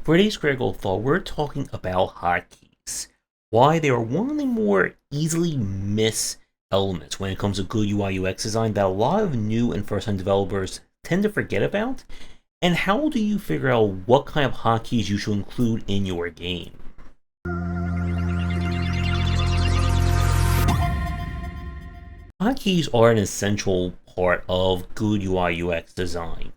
For today's critical thought, we're talking about hotkeys. Why they are one of the more easily missed elements when it comes to good UI UX design that a lot of new and first time developers tend to forget about. And how do you figure out what kind of hotkeys you should include in your game? Hotkeys are an essential part of good UI UX design,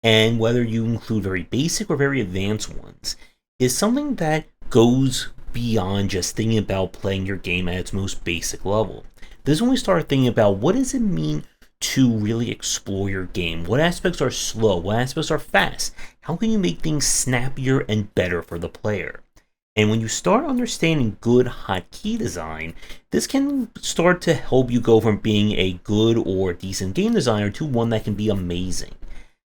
and whether you include very basic or very advanced ones, is something that goes beyond just thinking about playing your game at its most basic level. This is when we start thinking about what does it mean to really explore your game? What aspects are slow? What aspects are fast? How can you make things snappier and better for the player? And when you start understanding good hotkey design, this can start to help you go from being a good or decent game designer to one that can be amazing.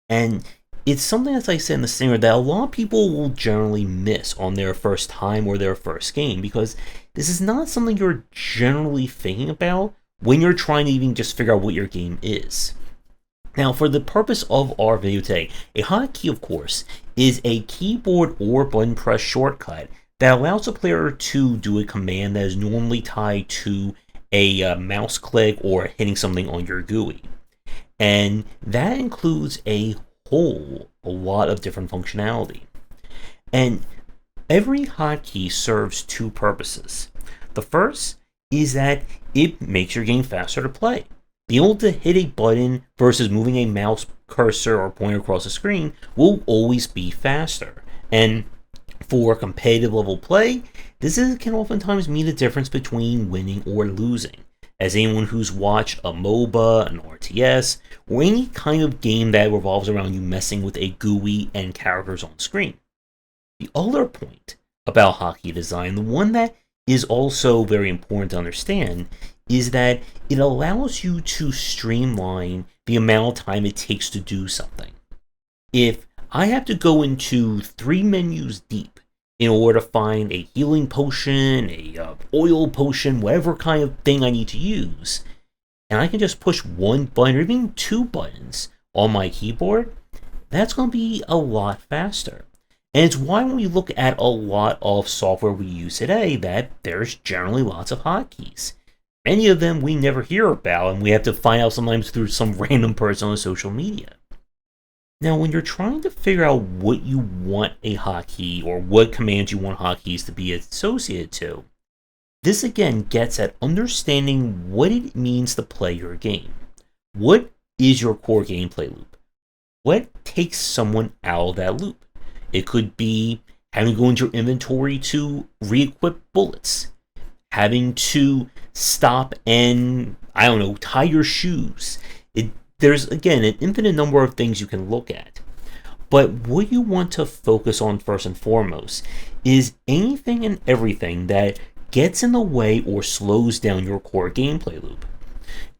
And it's something, as I said in the singer, that a lot of people will generally miss on their first time or their first game, because this is not something you're generally thinking about when you're trying to even just figure out what your game is. Now, for the purpose of our video today, a hotkey, of course, is a keyboard or button press shortcut that allows a player to do a command that is normally tied to a mouse click or hitting something on your GUI. And that includes a lot of different functionality. And every hotkey serves two purposes. The first is that it makes your game faster to play. Being able to hit a button versus moving a mouse cursor or pointer across the screen will always be faster. And for competitive level play, can oftentimes mean the difference between winning or losing. As anyone who's watched a MOBA, an RTS, or any kind of game that revolves around you messing with a GUI and characters on screen. The other point about hotkey design, the one that is also very important to understand, is that it allows you to streamline the amount of time it takes to do something. If I have to go into 3 menus deep in order to find a healing potion, a oil potion, whatever kind of thing I need to use, and I can just push one button or even 2 buttons on my keyboard, that's going to be a lot faster. And it's why when we look at a lot of software we use today that there's generally lots of hotkeys. Many of them we never hear about, and we have to find out sometimes through some random person on social media. Now, when you're trying to figure out what you want a hotkey or what commands you want hotkeys to be associated to, this again gets at understanding what it means to play your game. What is your core gameplay loop? What takes someone out of that loop? It could be having to go into your inventory to re-equip bullets, having to stop and, tie your shoes. There's, again, an infinite number of things you can look at. But what you want to focus on first and foremost is anything and everything that gets in the way or slows down your core gameplay loop.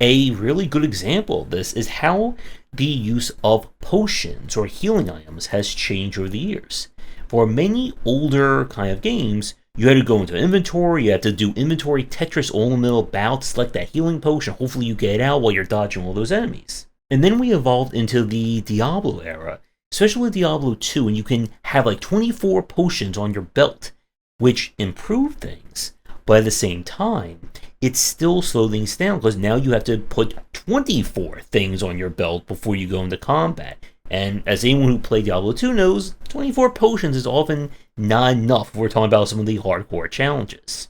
A really good example of this is how the use of potions or healing items has changed over the years. For many older kind of games, you had to go into inventory, you had to do inventory Tetris all in the middle of battle to select that healing potion, hopefully you get it out while you're dodging all those enemies. And then we evolved into the Diablo era, especially with Diablo 2, and you can have like 24 potions on your belt, which improved things. But at the same time, it still slowed things down because now you have to put 24 things on your belt before you go into combat. And as anyone who played Diablo 2 knows, 24 potions is often not enough if we're talking about some of the hardcore challenges.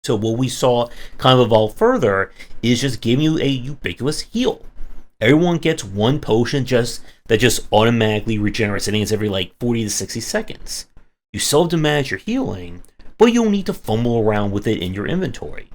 So what we saw kind of evolve further is just giving you a ubiquitous heal. Everyone gets one potion that just automatically regenerates. I think it's every like 40 to 60 seconds. You still have to manage your healing, but you don't need to fumble around with it in your inventory.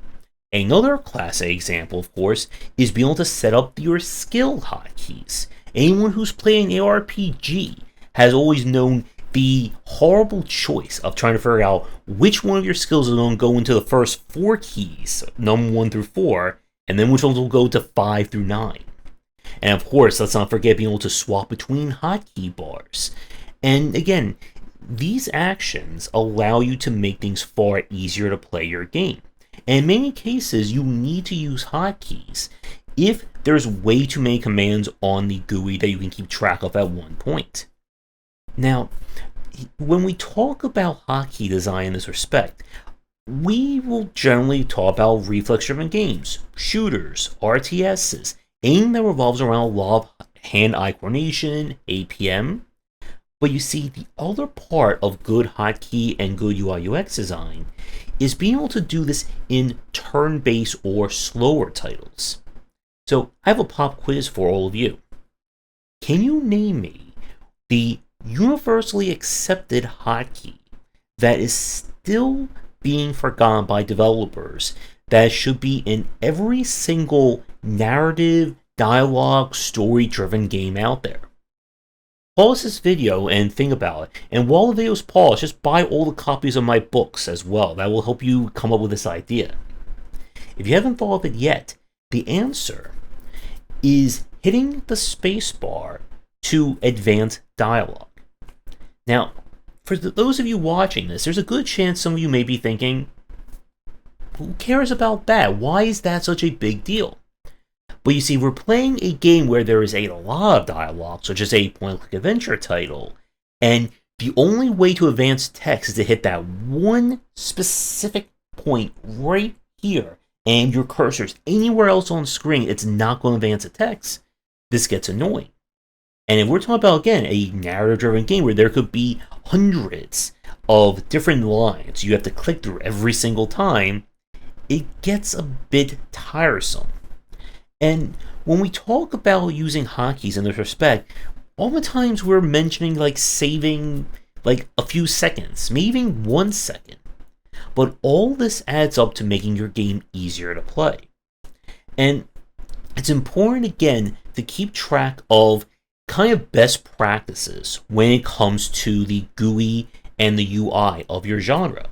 Another classic example, of course, is being able to set up your skill hotkeys. Anyone who's played an ARPG has always known the horrible choice of trying to figure out which one of your skills is going to go into the first 4 keys, number 1 through 4, and then which ones will go to 5 through 9. And of course, let's not forget being able to swap between hotkey bars. And again, these actions allow you to make things far easier to play your game. And in many cases, you need to use hotkeys if there's way too many commands on the GUI that you can keep track of at one point. Now, when we talk about hotkey design in this respect, we will generally talk about reflex-driven games, shooters, RTSs, anything that revolves around a lot of hand-eye coordination, APM. But you see, the other part of good hotkey and good UI UX design is being able to do this in turn-based or slower titles. So I have a pop quiz for all of you. Can you name me the universally accepted hotkey that is still being forgotten by developers, that should be in every single narrative, dialogue, story-driven game out there? Pause this video and think about it. And while the video is paused, just buy all the copies of my books as well. That will help you come up with this idea. If you haven't thought of it yet, the answer is hitting the spacebar to advance dialogue. Now, for those of you watching this, there's a good chance some of you may be thinking, who cares about that? Why is that such a big deal? But you see, we're playing a game where there is a lot of dialogue, such as a point-and-click adventure title, and the only way to advance text is to hit that one specific point right here, and your cursor's anywhere else on the screen, it's not going to advance the text. This gets annoying. And if we're talking about, again, a narrative-driven game where there could be hundreds of different lines you have to click through every single time, it gets a bit tiresome. And when we talk about using hotkeys in this respect, oftentimes we're mentioning like saving like a few seconds, maybe even 1 second. But all this adds up to making your game easier to play. And it's important, again, to keep track of kind of best practices when it comes to the GUI and the UI of your genre.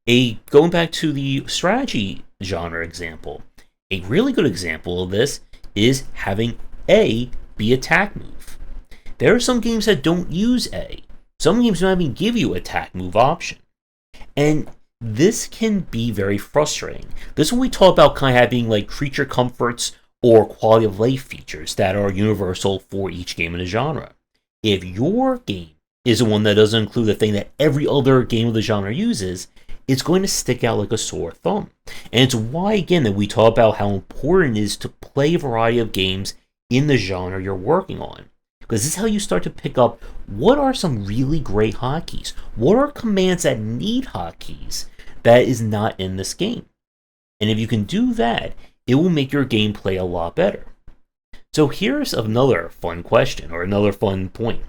Going back to the strategy genre example, a really good example of this is having A be attack move. There are some games that don't use A. Some games don't even give you attack move option. And this can be very frustrating. This is when we talk about kind of having like creature comforts or quality of life features that are universal for each game in the genre. If your game is the one that doesn't include the thing that every other game of the genre uses, it's going to stick out like a sore thumb. And it's why, again, that we talk about how important it is to play a variety of games in the genre you're working on. Because this is how you start to pick up what are some really great hotkeys. What are commands that need hotkeys that is not in this game? And if you can do that, it will make your gameplay a lot better. So here's another fun question, or another fun point.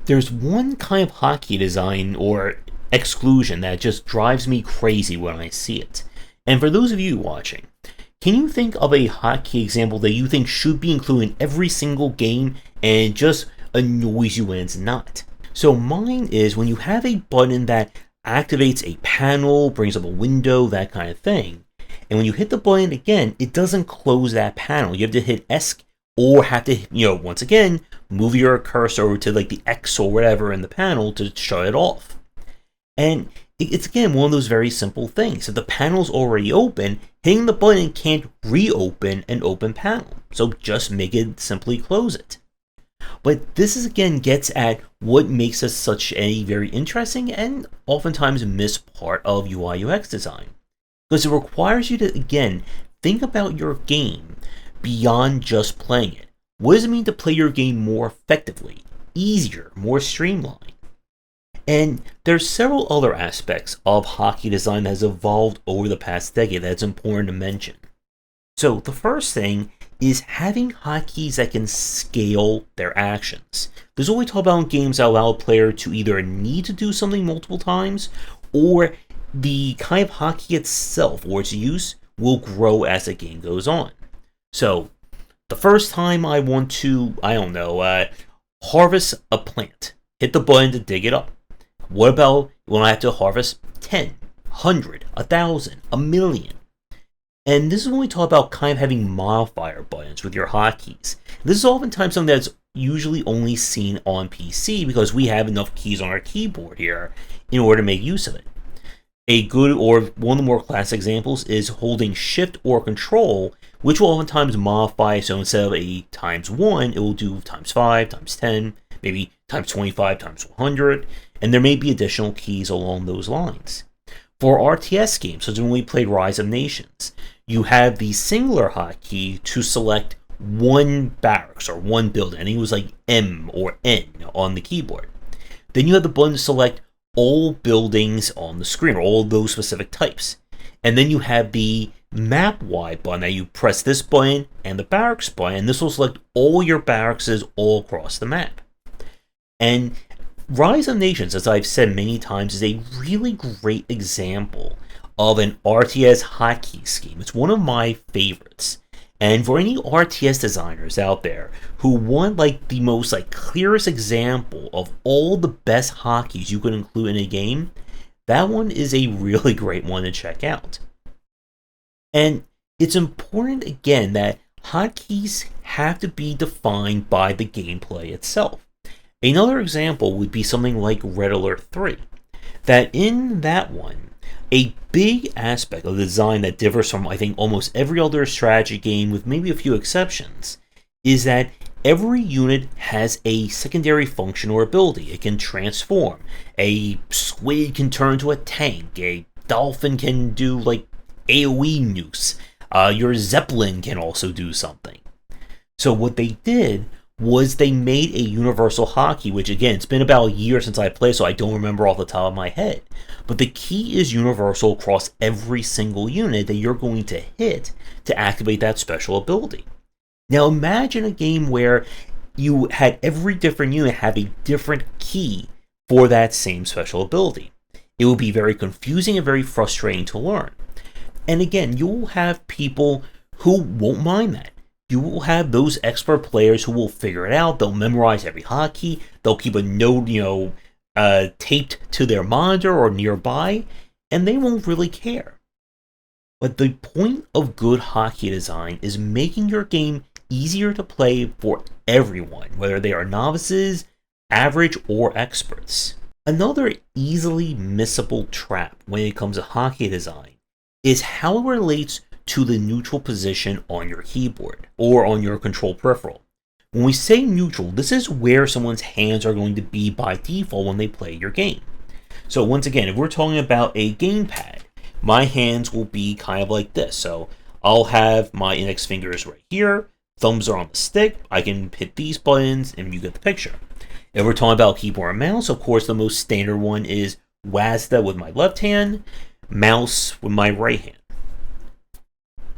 There's one kind of hotkey design or exclusion that just drives me crazy when I see it. And for those of you watching, can you think of a hotkey example that you think should be included in every single game and just annoys you when it's not? So mine is when you have a button that activates a panel, brings up a window, that kind of thing. And when you hit the button again, it doesn't close that panel. You have to hit S or have to, once again, move your cursor over to like the X or whatever in the panel to shut it off. And it's, again, one of those very simple things. If the panel's already open, hitting the button can't reopen an open panel. So just make it simply close it. But this is, again, gets at what makes us such a very interesting and oftentimes missed part of UI UX design. Because it requires you to, again, think about your game beyond just playing it. What does it mean to play your game more effectively, easier, more streamlined? And there's several other aspects of hotkey design that has evolved over the past decade that's important to mention. So the first thing is having hotkeys that can scale their actions. This is what we talk about in games that allow a player to either need to do something multiple times, or the kind of hotkey itself or its use will grow as the game goes on. So the first time I want to, harvest a plant, hit the button to dig it up. What about when I have to harvest 10, 100, 1,000, 1,000,000? And this is when we talk about kind of having modifier buttons with your hotkeys. This is oftentimes something that's usually only seen on PC because we have enough keys on our keyboard here in order to make use of it. A good, or one of the more classic examples, is holding Shift or Control, which will oftentimes modify. So instead of a ×1, it will do ×5, ×10, maybe times 25 times 100, and there may be additional keys along those lines. For RTS games, such as when we played Rise of Nations, you have the singular hotkey to select one barracks or one building. I think it was like M or N on the keyboard. Then you have the button to select all buildings on the screen, or all those specific types. And then you have the map wide button that you press this button and the barracks button, and this will select all your barracks all across the map. And Rise of Nations, as I've said many times, is a really great example of an RTS hotkey scheme. It's one of my favorites. And for any RTS designers out there who want like the most like clearest example of all the best hotkeys you can include in a game, that one is a really great one to check out. And it's important again that hotkeys have to be defined by the gameplay itself. Another example would be something like Red Alert 3, that in that one, a big aspect of the design that differs from, I think, almost every other strategy game, with maybe a few exceptions, is that every unit has a secondary function or ability. It can transform. A squid can turn into a tank. A dolphin can do, like, AoE nukes. Your Zeppelin can also do something. So what they did was they made a universal hotkey, which again, it's been about a year since I played, so I don't remember off the top of my head. But the key is universal across every single unit that you're going to hit to activate that special ability. Now imagine a game where you had every different unit have a different key for that same special ability. It will be very confusing and very frustrating to learn. And again, you'll have people who won't mind that. You will have those expert players who will figure it out. They'll memorize every hotkey. They'll keep a note, taped to their monitor or nearby, and they won't really care. But the point of good hotkey design is making your game easier to play for everyone, whether they are novices, average, or experts. Another easily missable trap when it comes to hotkey design is how it relates to the neutral position on your keyboard or on your control peripheral. When we say neutral, this is where someone's hands are going to be by default when they play your game. So once again, if we're talking about a gamepad, my hands will be kind of like this. So I'll have my index fingers right here, thumbs are on the stick, I can hit these buttons, and you get the picture. If we're talking about keyboard and mouse, of course the most standard one is WASD with my left hand, mouse with my right hand.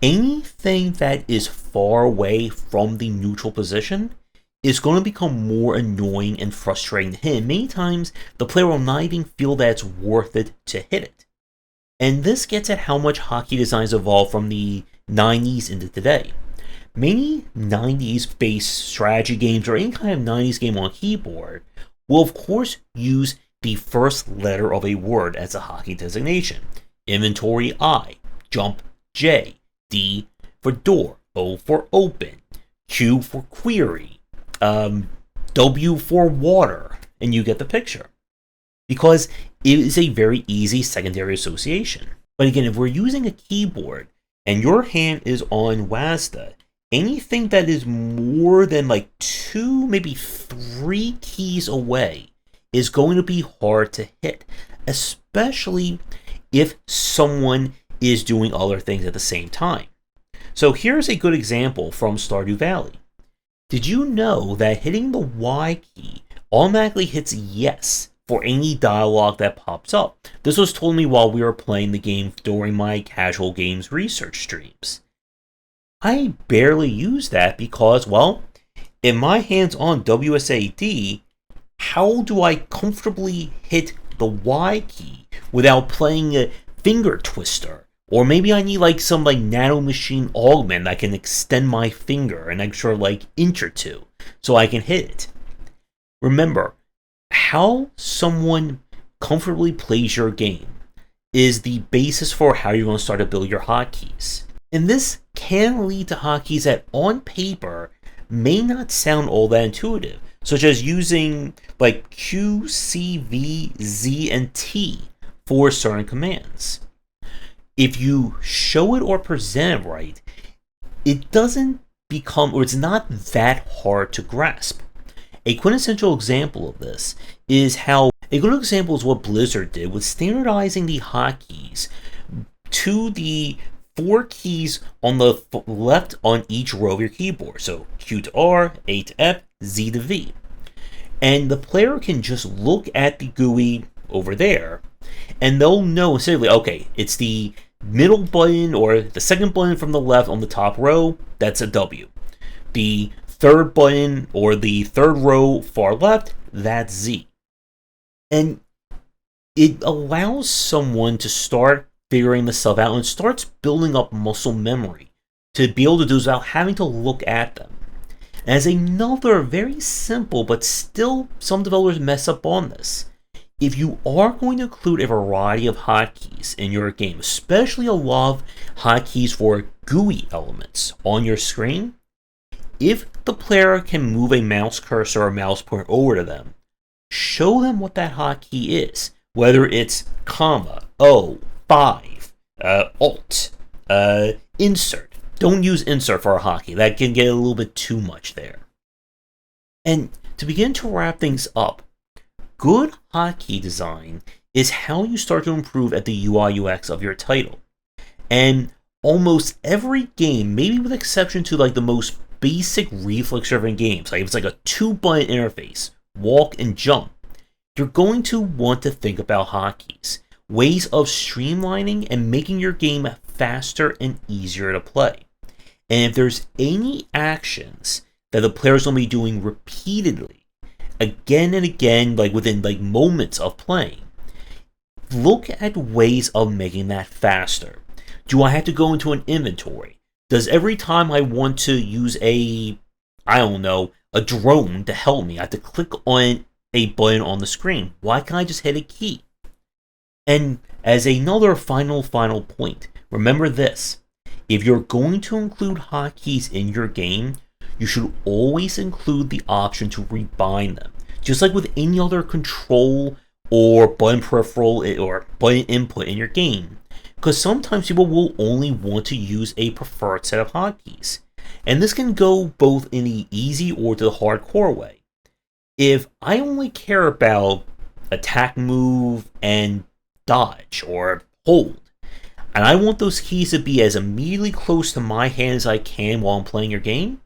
Anything that is far away from the neutral position is going to become more annoying and frustrating to him. Many times, the player will not even feel that it's worth it to hit it. And this gets at how much hotkey designs evolved from the 90s into today. Many 90s-based strategy games or any kind of 90s game on keyboard will of course use the first letter of a word as a hotkey designation. Inventory I, jump J, D for door, O for open, Q for query, W for water, and you get the picture. Because it is a very easy secondary association. But again, if we're using a keyboard and your hand is on WASD, anything that is more than like 2, maybe 3 keys away is going to be hard to hit, especially if someone is doing other things at the same time. So here's a good example from Stardew Valley. Did you know that hitting the Y key automatically hits yes for any dialogue that pops up? This was told me while we were playing the game during my casual games research streams. I barely use that because, well, if my hand's on WSAD, how do I comfortably hit the Y key without playing a finger twister? Or maybe I need like some like nano machine augment that can extend my finger an extra like inch or two so I can hit it. Remember, how someone comfortably plays your game is the basis for how you're going to start to build your hotkeys. And this can lead to hotkeys that on paper may not sound all that intuitive, such as using like Q, C, V, Z, and T for certain commands. If you show it or present it right, it doesn't become, or it's not that hard to grasp. A quintessential example of this is how a good example is what Blizzard did with standardizing the hotkeys to the 4 keys on the left on each row of your keyboard. So Q to R, A to F, Z to V. And the player can just look at the GUI over there, and they'll know essentially, okay, it's the middle button or the second button from the left on the top row, that's a W. The third button or the third row far left, that's Z. And it allows someone to start figuring this stuff out and starts building up muscle memory to be able to do this without having to look at them. As another very simple, but still some developers mess up on this, if you are going to include a variety of hotkeys in your game, especially a lot of hotkeys for GUI elements on your screen, if the player can move a mouse cursor or mouse pointer over to them, show them what that hotkey is, whether it's comma, O, 5, Alt, insert. Don't use insert for a hotkey. That can get a little bit too much there. And to begin to wrap things up, good hotkey design is how you start to improve at the UI UX of your title. And almost every game, maybe with exception to like the most basic reflex-driven games, like if it's like a 2-button interface, walk and jump, you're going to want to think about hotkeys, ways of streamlining and making your game faster and easier to play. And if there's any actions that the player's going to be doing repeatedly, again and again, like within like moments of playing, look at ways of making that faster. Do I have to go into an inventory? Does every time I want to use a drone to help me, I have to click on a button on the screen? Why can't I just hit a key? And as another final point, remember this. If you're going to include hotkeys in your game, you should always include the option to rebind them. Just like with any other control or button peripheral or button input in your game. Because sometimes people will only want to use a preferred set of hotkeys. And this can go both in the easy or the hardcore way. If I only care about attack, move, and dodge or hold, and I want those keys to be as immediately close to my hand as I can while I'm playing your game,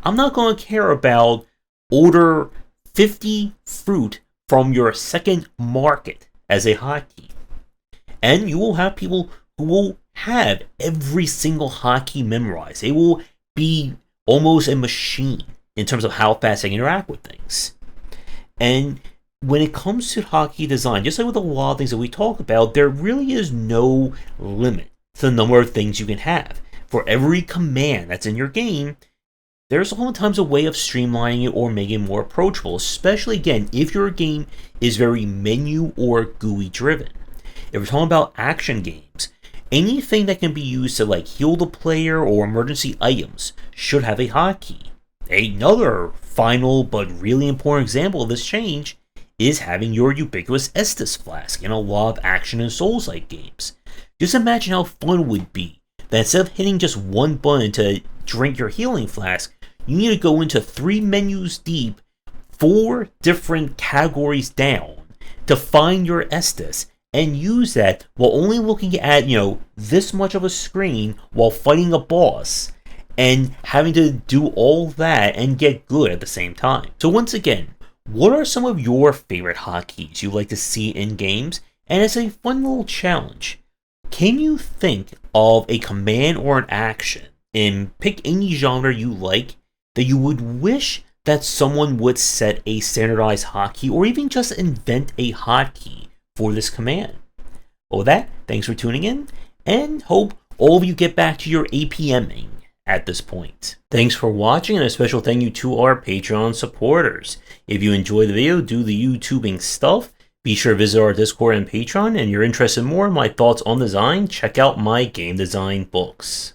I'm not going to care about order 50 fruit from your second market as a hotkey. And you will have people who will have every single hotkey memorized. They will be almost a machine in terms of how fast they can interact with things. And when it comes to hotkey design, just like with a lot of things that we talk about, there really is no limit to the number of things you can have. For every command that's in your game, there's oftentimes a way of streamlining it or making it more approachable, especially, again, if your game is very menu or GUI driven. If we're talking about action games, anything that can be used to like heal the player or emergency items should have a hotkey. Another final but really important example of this change is having your ubiquitous Estus flask in a lot of action and Souls-like games. Just imagine how fun it would be that instead of hitting just one button to drink your healing flask, you need to go into 3 menus deep, 4 different categories down to find your Estus and use that while only looking at, this much of a screen while fighting a boss and having to do all that and get good at the same time. So once again, what are some of your favorite hotkeys you like to see in games? And as a fun little challenge, can you think of a command or an action and pick any genre you like that you would wish that someone would set a standardized hotkey or even just invent a hotkey for this command? Well, with that, thanks for tuning in and hope all of you get back to your APMing at this point. Thanks for watching, and a special thank you to our Patreon supporters. If you enjoyed the video, do the YouTubing stuff, be sure to visit our Discord and Patreon, and you're interested in more in my thoughts on design, check out my game design books.